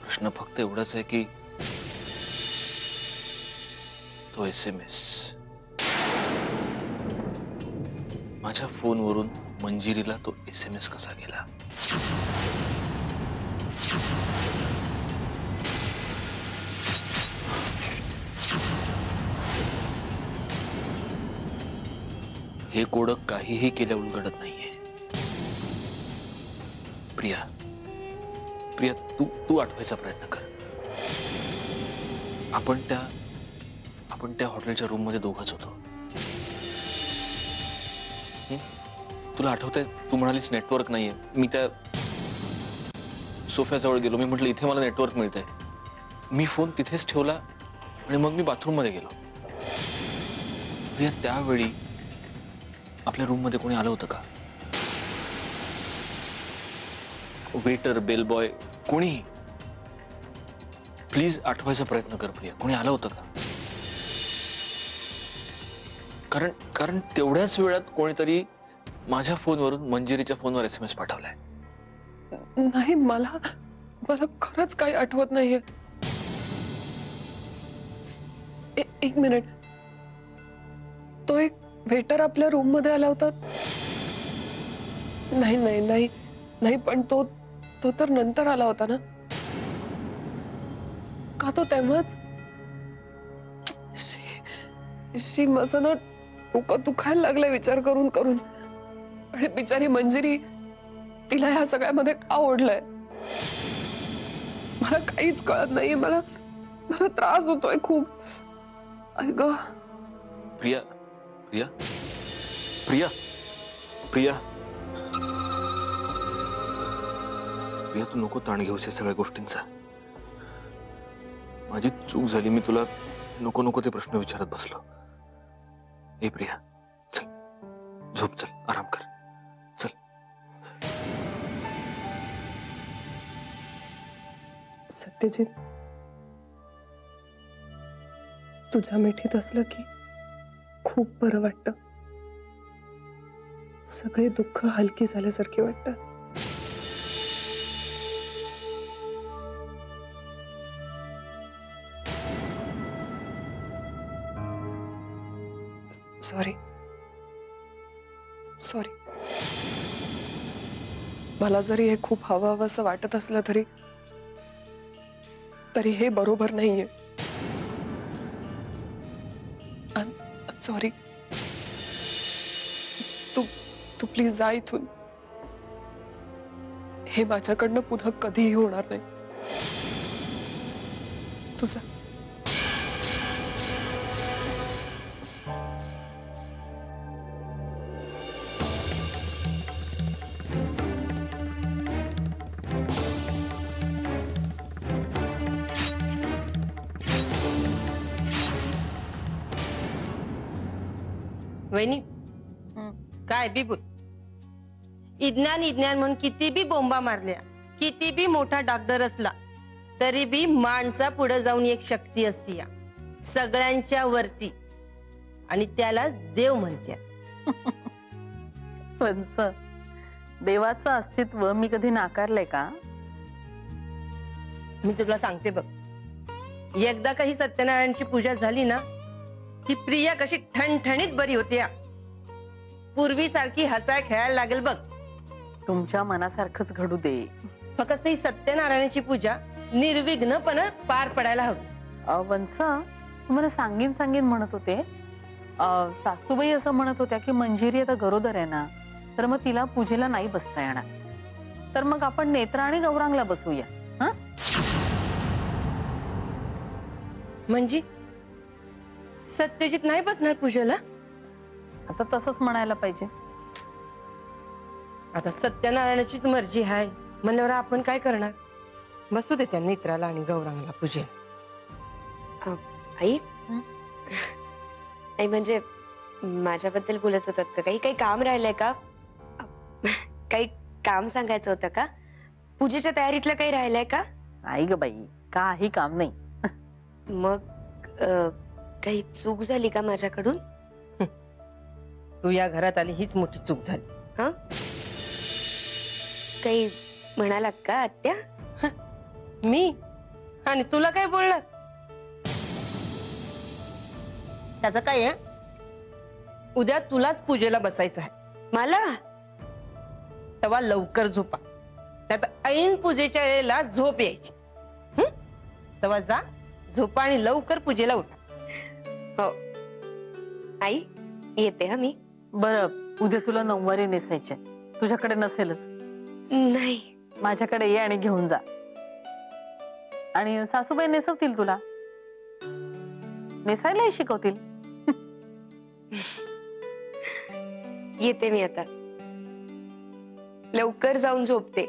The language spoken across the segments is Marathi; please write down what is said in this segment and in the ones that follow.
प्रश्न फक्त एवढाच आहे की तो SMS माझ्या फोनवरून मंजिरीला तो SMS कसा गेला? हे कोड काहीही केल्या उलगडत नाहीये. प्रिया प्रिया तू आठवायचा प्रयत्न कर. आपण त्या हॉटेलच्या रूम मध्ये दोघंच होतो. तुला आठवतंय तू म्हणालीस नेटवर्क नाहीये. मी त्या सोफ्याजवळ गेलो. मी म्हटलं इथे मला नेटवर्क मिळतंय. मी फोन तिथेच ठेवला आणि मग मी बाथरूम मध्ये गेलो. प्रिया त्यावेळी आपल्या रूम मध्ये कोणी आलं होतं का? वेटर, बेल बॉय, कोणीही? प्लीज आठवायचा प्रयत्न कर प्रिया. कोणी आलं होतं का? कारण तेवढ्याच वेळात कोणीतरी माझ्या फोनवरून मंजिरीच्या फोनवर SMS पाठवलाय. नाही, मला खरंच काही आठवत नाहीये. एक मिनिट. तो एक वेटर आपल्या रूम मध्ये आला होता. नाही नाही नाही नाही, पण तो तर नंतर आला होता ना? का तो तेव्हाच? माझं ना डोकं दुखायला लागलंय विचार करून करून. आणि बिचारी मंजिरी, तिला ह्या सगळ्यामध्ये का ओढलंय मला काहीच कळत नाहीये. मला त्रास होतोय खूप. ऐक प्रिया प्रिया प्रिया प्रिया प्रिया तू नको ताण घेऊस या सगळ्या गोष्टींचा. माझी चूक झाली. मी तुला नको ते प्रश्न विचारत बसलो. ए प्रिया, चल झोप, चल आराम कर, चल. सत्यजित, तुझ्या मिठीत असलं की खूप बरं वाटतं. सगळे दुःख हलकी झाल्यासारखे वाटतं. सॉरी. मला जरी हे खूप हवं असं वाटत असलं तरी हे बरोबर नाहीये. सॉरी. तू प्लीज जा इथून. हे माझ्याकडनं पुन्हा कधीही होणार नाही. तुझा वहिनी काय बी बोल. इज्ञान म्हणून किती बी बोंबा मारल्या, किती बी मोठा डॉक्टर असला तरी बी माणसा पुढे जाऊन एक शक्ती असती या सगळ्यांच्या वरती, आणि त्याला देव म्हणतात. पंच, देवाचं अस्तित्व मी कधी नाकारलंय का? मी तुला सांगते बघ, एकदा काही सत्यनारायणची पूजा झाली ना, ती प्रिया कशी ठणठणीत बरी होती. पूर्वी सारखी हसाय खेळायला लागेल बघ. तुमच्या मनासारखंच घडू दे. फक्त ही सत्यनारायणाची पूजा निर्विघ्नपणे पार पडायला हवी. वंश, तुम्हाला सांगीन म्हणत होते. सासूबाई असं म्हणत होत्या की मंजिरी आता गरोदर आहे ना, तर मग तिला पूजेला नाही बसता येणार. तर मग आपण नेत्रा आणि गौरांगला बसूया. हा, म्हणजे सत्यजित नाही बसणार पूजेला? आता तसंच म्हणायला पाहिजे. आता सत्यनारायणाचीच मर्जी आहे म्हणल्यावर आपण काय करणार? बसू दे त्या नेत्राला आणि गौरांगला पूजेला. आई, आई म्हणजे माझ्याबद्दल बोलत होतात का? काही काम राहिलंय का? काही काम सांगायचं होतं का? पूजेच्या तयारीतलं काही राहिलंय का? आई ग बाई, काही काम नाही. मग काही चूक झाली का माझ्याकडून? तू या घरात आली हीच मोठी चूक झाली. हा, काही म्हणालात का आत्या? मी आणि तुला काय बोलणार? त्याचं काय आहे? उद्या तुलाच पूजेला बसायचं आहे. मला? तेव्हा लवकर झोपा, त्यात ऐन पूजेच्या वेळेला झोप यायची. तेव्हा जा झोपा आणि लवकर पूजेला उठा. हो आई, येते हा मी. बरं, उद्या तुला नऊवारी नेसायचे, तुझ्याकडे नसेलच. नाही. माझ्याकडे ये आणि घेऊन जा. आणि सासूबाई नेसवतील तुला, नेसायलाही शिकवतील. येते मी आता. लवकर जाऊन झोपते.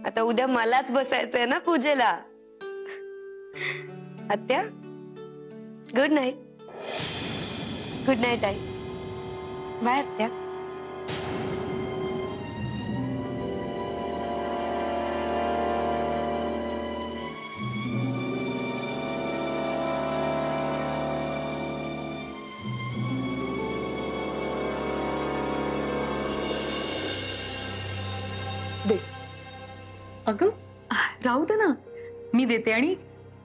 आता उद्या मलाच बसायचंय ना पूजेला. आत्या, गुड नाईट. गुड नाईट आई. बाय आत्या. दे. अगं राहू दे ना, मी देते. आणि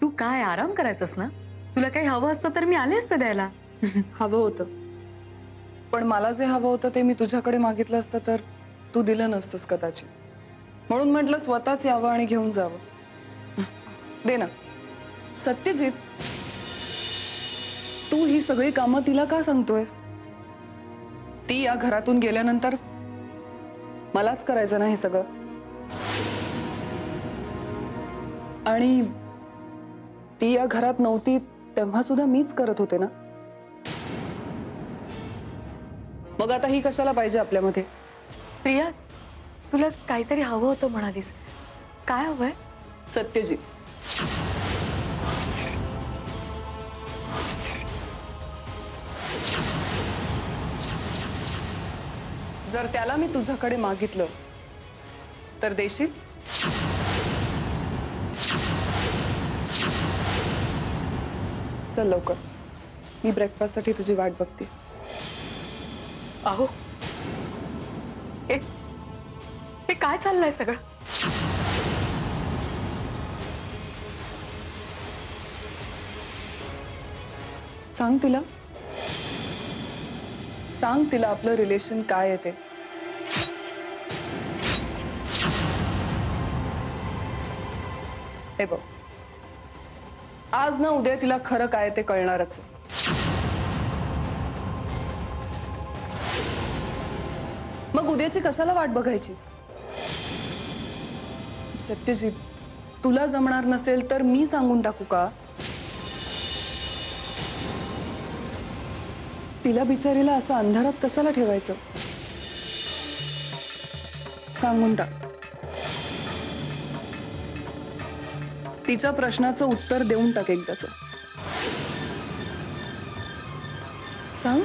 तू काय आराम करायचंस ना, तुला काही हवं असतं तर मी आले असते द्यायला. हवं होतं, पण मला जे हवं होतं ते मी तुझ्याकडे मागितलं असतं तर तू दिलं नसतंस कदाचित. म्हणून म्हटलं स्वतःच यावं आणि घेऊन जावं. दे ना. सत्यजित, तू ही सगळी कामं तिला का सांगतोयस? ती या घरातून गेल्यानंतर मलाच करायचं ना हे सगळं. आणि ती या घरात नव्हती तेव्हा सुद्धा मीच करत होते ना. मग आता ही कशाला पाहिजे आपल्यामध्ये? प्रिया, तुला काहीतरी हवं होतं म्हणालीस, काय हवंय? सत्यजित, जर त्याला मी तुझ्याकडे मागितलं तर देशील? चल लवकर, मी ब्रेकफास्ट साठी तुझी वाट बघते. अहो, हे काय चाललंय सगळं? सांग तिला, सांग तिला आपलं रिलेशन काय आहे ते. हे बघ, आज ना उद्या तिला खरं काय ते कळणारच आहे. मग उद्याची कशाला वाट बघायची? सत्यजित, तुला जमणार नसेल तर मी सांगून टाकू का? तिला बिचारीला असं अंधारात कशाला ठेवायचं? सांगून टाक. तिच्या प्रश्नाचं उत्तर देऊन टाक एकदाच. सांग.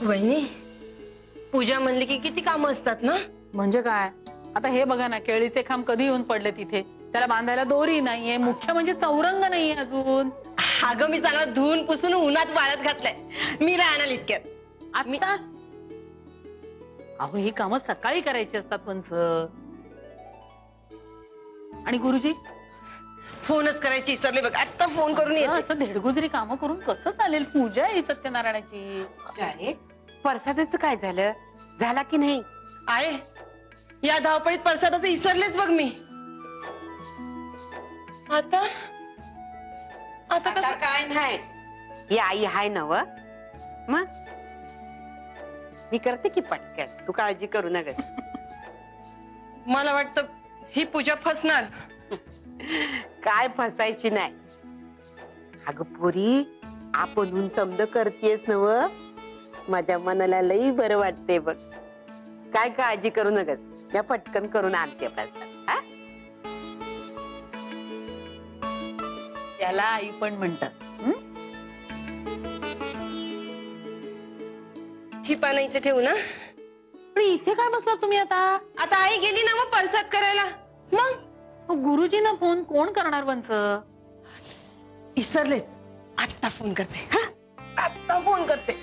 वहिनी, पूजा म्हणली की किती कामं असतात ना. म्हणजे काय, आता हे बघा ना, केळीचे खांब कधी येऊन पडले तिथे, त्याला बांधायला दोरी नाहीये, मुख्य म्हणजे चौरंग नाहीये अजून. अगं मी चांगला धुवून पुसून उन्हात वाळत घातलाय मी राहणार इतक्यात. आता अहो ही कामं सकाळी करायची असतात पंच. आणि गुरुजी फोनच करायची विसरले बघ. आता फोन करून येते. असं धेडगुजरी कामं करून कसं चालेल? पूजा आहे सत्यनारायणाची. अरे प्रसादाचं काय झालं? झाला की नाही? आहे या धावपळीत प्रसादाचं विसरलेच बघ मी. आता आता आता कसं काय नाही. ही आई हाय नव मग मी करते की पटकन. तू काळजी करू नका. मला वाटतं ही पूजा फसणार. काय फसायची नाही. अगं पोरी आपणहून समज करतेस नव. माझ्या मनाला लई बरं वाटते बघ. काय काळजी करू नका. या पटकन करून आणते प्रसाद. हा त्याला आई पण म्हणतात. ही पानं इथे ठेवू ना. पण इथे काय बसला तुम्ही आता? आता आई गेली ना मग प्रसाद करायला. मग गुरुजींना फोन कोण करणार पंच? विसरलेच. आत्ता फोन करते. हा आत्ता फोन करते.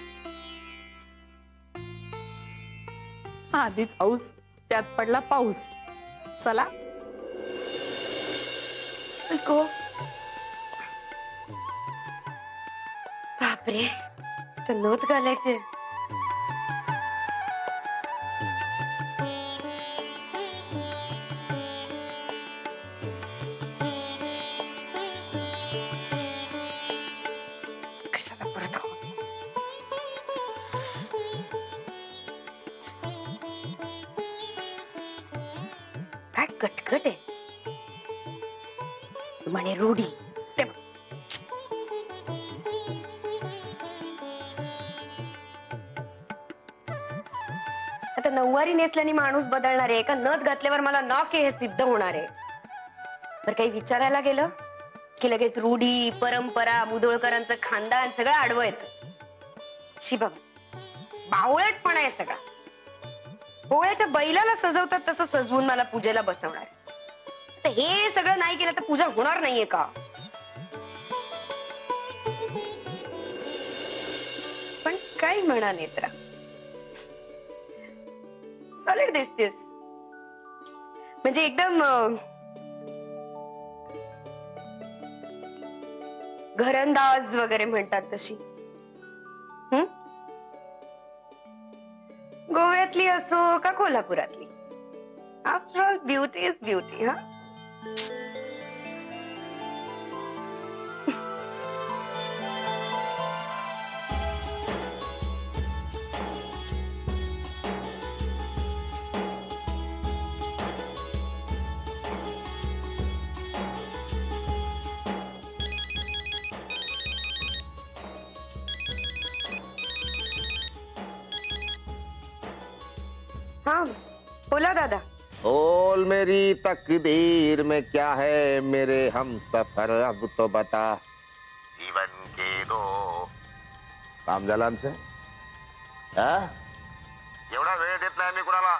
आधीच पाऊस त्यात पडला पाऊस. चला ऐको बापरे तर नोत घालायचे. कशाला परत हो. काय कटकट आहे. म्हणे रूढी. ते बघ. आता नऊवारी नेसल्याने माणूस बदलणार आहे का नथ घातल्यावर मला नॉक हे सिद्ध होणार आहे. तर काही विचारायला गेलं की लगेच रूढी परंपरा मुधोळकरांचं खानदान सगळं आडवं येतं. शिबम बावळटपणा आहे सगळा. पोळ्याच्या बैलाला सजवतात तसं सजवून मला पूजेला बसवणार. तर हे सगळं नाही केलं तर पूजा होणार नाहीये का? पण काय म्हणा नेत्रा सॉलिड दिसतेस. म्हणजे एकदम घरंदाज वगैरे म्हणतात तशी. गोव्यातली असो का कोल्हापुरातली. After all beauty is beauty. हा हाँ बोला दादा. बोल मेरी तकदीर में क्या है मेरे हम सफर अब तो बता. जीवन के दो. काम झालं आमचं. एवढा वेळ देत नाही आम्ही कुणाला.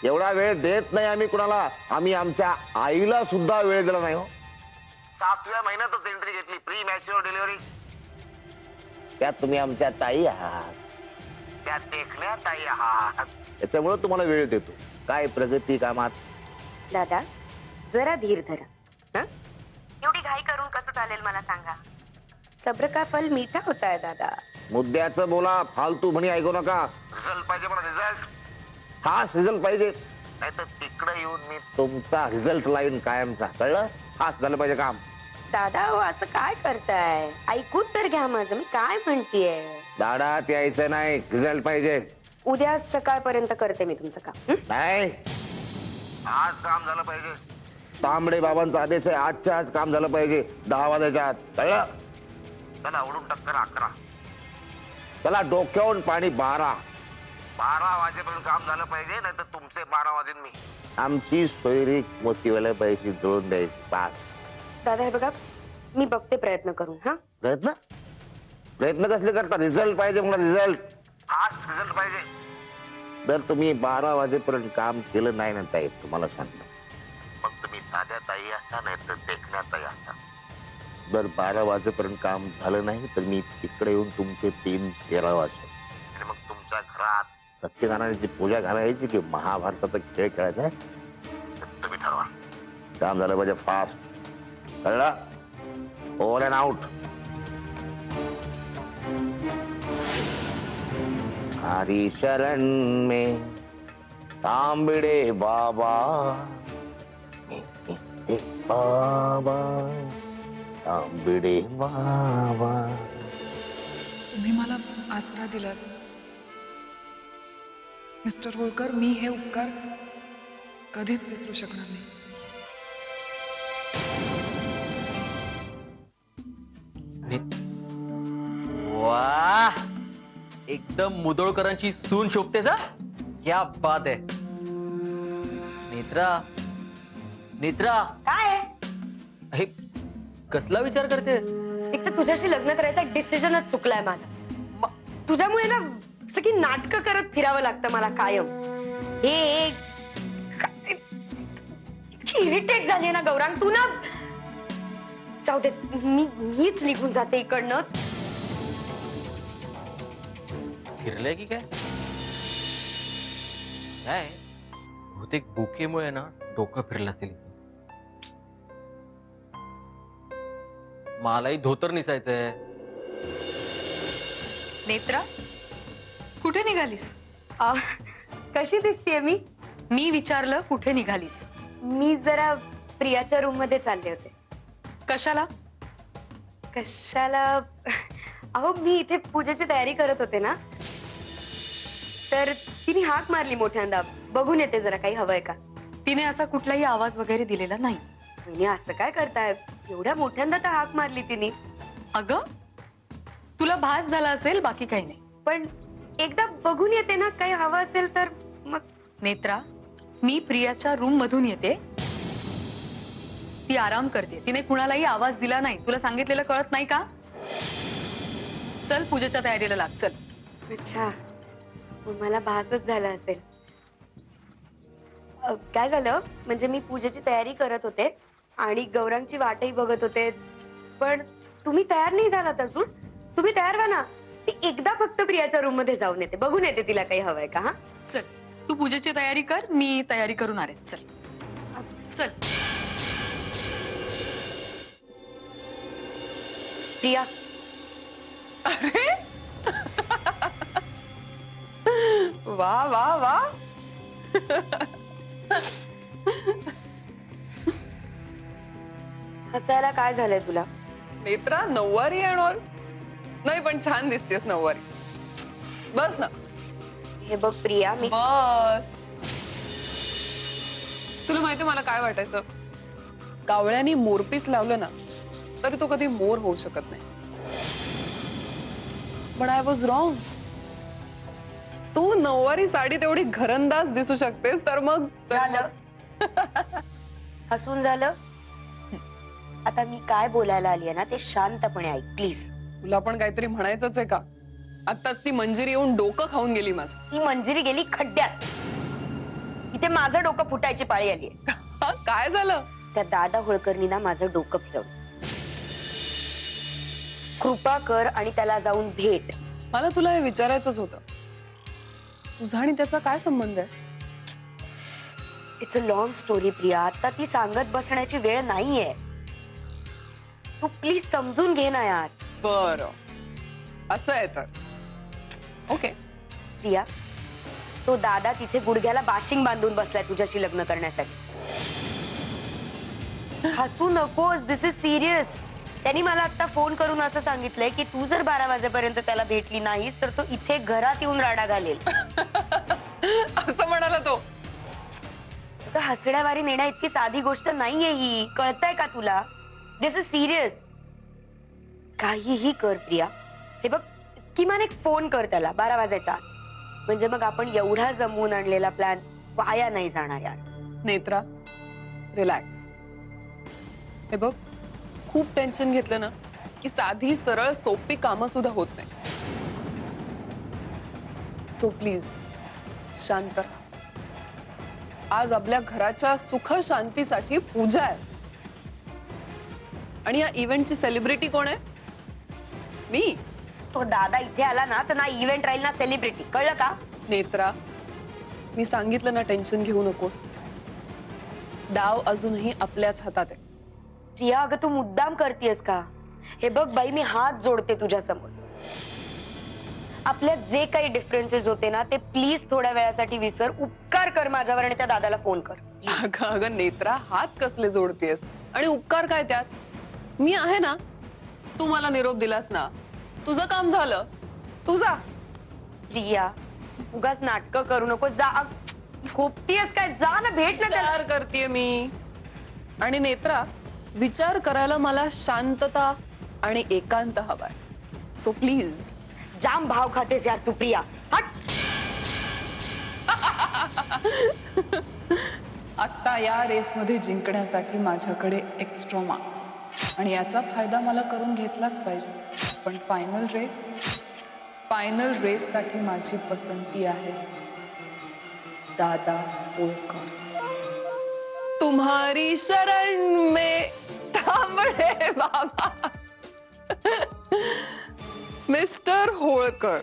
एवढा वेळ देत नाही आम्ही कुणाला. आम्ही आमच्या आईला सुद्धा वेळ दिला नाही हो. 7व्या महिन्यातच एंट्री घेतली. Pre mature delivery. त्यात तुम्ही आमच्या ताई आहात. त्या देखण्या ताई आहात. त्याच्यामुळे तुम्हाला वेळ देतो. काय प्रगती कामात. दादा जरा धीर धरा. हा एवढी घाई करून कसं चालेल मला सांगा. सब्र का फल मीठा होता है दादा. मुद्द्याचं बोला. फालतू म्हणी ऐकू नका. रिझल्ट पाहिजे मला. रिझल्ट. हाच रिझल्ट पाहिजे. नाही तर तिकडे येऊन मी तुमचा रिझल्ट लाईन कायमचा. कळलं. हाच झालं पाहिजे काम. दादा हो असं काय करताय. ऐकून तर घ्या माझं. मी काय म्हणतेय. दाडात यायचं नाही. रिझल्ट पाहिजे. उद्या सकाळपर्यंत करते मी तुमचं काम. नाही आज काम झालं पाहिजे. तांबडे बाबांचा आदेश आहे. आजच्या आज काम झालं पाहिजे. 10 वाजायच्या आत. कळलं. चला उडून टक्कर 11. चला डोक्यावरून पाणी 12. 12 वाजेपर्यंत काम झालं पाहिजे. नाही तर तुमचे 12 वाजेन मी. आमची सोयरी मोतीवाल्या पैसे जोडून द्यायची. पास. दादा हे बघा मी बघते प्रयत्न करून. हा प्रयत्न. प्रयत्न कसले करता. रिझल्ट पाहिजे मला. रिझल्ट. हाच रिझल्ट पाहिजे. जर तुम्ही 12 वाजेपर्यंत काम केलं नाही ना ताई तुम्हाला सांगतो मग तुम्ही साध्या ताई असा नाही तर देखण्या ताई असा. जर 12 वाजेपर्यंत काम झालं नाही तर मी तिकडे येऊन तुमचे 3:13 वाजता आणि मग तुमच्या घरात सत्यनारायणाची पूजा घालायची की महाभारताचा खेळ खेळायचा आहे तुम्ही ठरवा. काम झालं पाहिजे फास्ट. कळलं? Over and out. हरी शरण में तांबड़े बाबा बाबा तांबड़े बाबा. तुम्ही मला आसरा दिलात मिस्टर होळकर. मी हे उपकार कधीच विसरू शकणार नाही. वाह, एकदम मुदोळकरांची सून शोभतेस हा. क्या बात आहे. नेत्रा, नेत्रा, काय हे कसला विचार करतेस? एक तर तुझ्याशी लग्न करायचा डिसिजनच चुकलाय माझा. तुझ्यामुळे ना सगळी नाटकं करत फिरावं लागतं मला कायम. हे इरिटेट झाली ना गौरांग तू ना. जाऊ दे, मीच निघून जाते इकडनं. फिरलंय की काय? काय बहुतेक बुकेमुळे ना डोकं फिरलं असेल. मलाही धोतर निसायचंय. नेत्रा, कुठे निघालीस? कशी दिसतेय मी? मी विचारलं कुठे निघालीस? मी जरा प्रियाच्या रूम मध्ये चालले होते. कशाला? कशाला? अहो मी इथे पूजेची तयारी करत होते ना, तर तिने हाक मारली मोठ्यांदा. बघून येते जरा, काही हवंय का? तिने असा कुठलाही आवाज वगैरे दिलेला नाही. तिने असं काय करताय? एवढ्या मोठ्यांदा तर हाक मारली तिने. अगं, तुला भास झाला असेल, बाकी काही नाही. पण एकदा बघून येते ना, काही हवं असेल तर मग. नेत्रा, मी प्रियाच्या रूम मधून येते. ती आराम करते. तिने कुणालाही आवाज दिला नाही. तुला सांगितलेलं कळत नाही का? चल, पूजेच्या तयारीला लाग. चल. अच्छा, मला भासच झाला असेल. काय झालं म्हणजे मी पूजेची तयारी करत होते आणि गौरांगची वाटही बघत होते. पण तुम्ही तयार नाही झालात अजून. तुम्ही तयार व्हा ना. ती एकदा फक्त प्रियाच्या रूम मध्ये जाऊन येते, बघून येते तिला काही हवंय का. हा चल, तू पूजेची तयारी कर, मी तयारी करून आले. चल चल. प्रिया, अरे वा वा वा. हसायला काय झालंय तुला? नेत्रा, नऊवारी आणून नाही, पण छान दिसतेस नऊवारी. बस ना. हे बघ प्रिया, मी बस. तुला माहिती मला काय वाटायचं? कावळ्यानी मोरपीस लावलं ना तरी तो कधी मोर होऊ शकत नाही. पण आय वॉज रॉंग. तू नऊवारी साडी तेवढी घरंदाज दिसू शकतेस तर मग झालं. हसून झालं. आता मी काय बोलायला आली ना ते शांतपणे ऐक प्लीज. तुला पण काहीतरी म्हणायचंच आहे का? आताच ती मंजिरी येऊन डोकं खाऊन गेली माझं. ती मंजिरी गेली खड्ड्यात. इथे माझं डोकं फुटायची पाळी आली. काय झालं? त्या दादा होळकरनी ना माझं डोकं फिरवलं. कृपा कर आणि त्याला जाऊन भेट. मला तुला हे विचारायचंच होतं, तुझा आणि त्याचा काय संबंध आहे? It's a long story Priya. आता ती सांगत बसण्याची वेळ नाहीये. तू प्लीज समजून घे ना यार. बरं, असं आहे तर ओके. प्रिया, तो दादा तिथे गुडघ्याला बाशिंग बांधून बसलाय तुझ्याशी लग्न करण्यासाठी. हसू नकोस, दिस इज सिरियस. त्यांनी मला आता फोन करून असं सांगितलंय की तू जर 12 वाजेपर्यंत त्याला भेटली नाहीस तर तो इथे घरात येऊन राडा घालेल. असं म्हणाला तो. हसण्यावारी नेण्या इतकी साधी गोष्ट नाहीये ही. कळतंय का तुला? दिस इज सिरियस. काहीही कर प्रिया. हे बघ, किमान एक फोन कर त्याला 12 वाजायच्या आत. म्हणजे मग आपण एवढा जमवून आणलेला प्लॅन वाया नाही जाणार यार. नेत्रा, रिलॅक्स. हे बघ, खूप टेन्शन घेतलं ना की साधी सरळ सोपी कामं सुद्धा होत नाही. सो प्लीज शांत राहा. आज आपल्या घराच्या सुख शांतीसाठी पूजा आहे आणि या इव्हेंटची सेलिब्रिटी कोण आहे? मी. तो दादा इथे आला ना तर ना इव्हेंट राहील ना सेलिब्रिटी, कळलं का? नेत्रा, मी सांगितलं ना, टेन्शन घेऊ नकोस. डाव अजूनही आपल्याच हातात आहे. प्रिया, अगं तू मुद्दाम करतेस का? हे बघ बाई, मी हात जोडते तुझ्या समोर. आपल्यात जे काही डिफरन्सेस होते ना ते प्लीज थोड्या वेळासाठी विसर. उपकार कर माझ्यावर आणि त्या दादाला फोन कर. अगं नेत्रा, हात कसले जोडतेस आणि उपकार काय त्यात? मी आहे ना, तू मला निरोप दिलास ना, तुझं काम झालं, तू जा. प्रिया, उगाच नाटकं करू नको. जा. झोपतीयस काय? जा ना, भेट ना त्याला. विचार करतेय मी. आणि नेत्रा, विचार करायला मला शांतता आणि एकांत हवाय. So please. जाम भाव खातेस यार तू प्रिया. हट. आता या रेसमध्ये जिंकण्यासाठी माझ्याकडे एक्स्ट्रा मार्क्स आणि याचा फायदा मला करून घेतलाच पाहिजे. पण फायनल रेससाठी माझी पसंती आहे दादा होळकर. तुम्हारी शरण में तांबडे बाबा. मिस्टर होळकर.